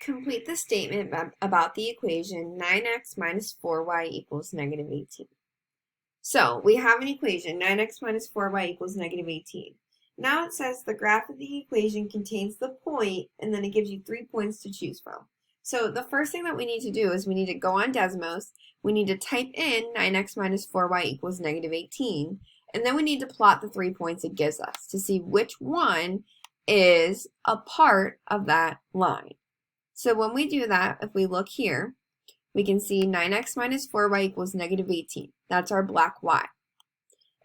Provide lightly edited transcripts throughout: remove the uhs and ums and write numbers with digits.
Complete the statement about the equation 9x minus 4y equals negative 18. So we have an equation, 9x minus 4y equals negative 18. Now it says the graph of the equation contains the point, and then it gives you 3 points to choose from. So the first thing that we need to do is we need to go on Desmos, we need to type in 9x minus 4y equals negative 18, and then we need to plot the 3 points it gives us to see which one is a part of that line. So when we do that, if we look here, we can see 9x minus 4y equals negative 18. That's our black y.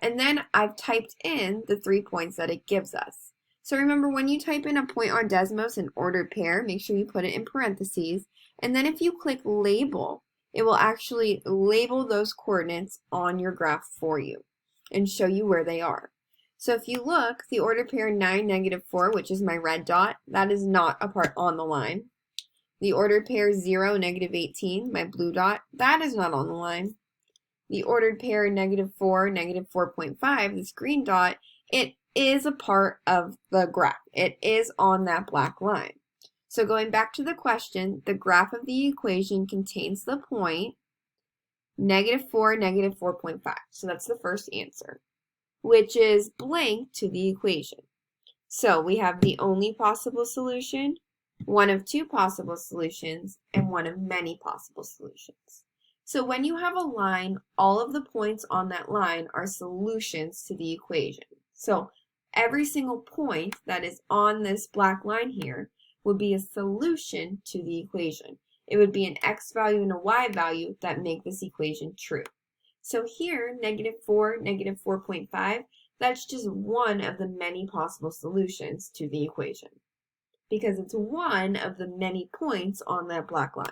And then I've typed in the 3 points that it gives us. So remember, when you type in a point on Desmos in ordered pair, make sure you put it in parentheses. And then if you click label, it will actually label those coordinates on your graph for you and show you where they are. So if you look, the ordered pair 9, negative 4, which is my red dot, that is not a part on the line. The ordered pair 0, negative 18, my blue dot, that is not on the line. The ordered pair negative 4, negative 4.5, this green dot, it is a part of the graph. It is on that black line. So going back to the question, the graph of the equation contains the point negative 4, negative 4.5. So that's the first answer, which is blank to the equation. So we have the only possible solution, one of two possible solutions, and one of many possible solutions. So when you have a line, all of the points on that line are solutions to the equation. So every single point that is on this black line here would be a solution to the equation. It would be an x value and a y value that make this equation true. So here, negative 4, negative 4.5, that's just one of the many possible solutions to the equation, because it's one of the many points on that black line.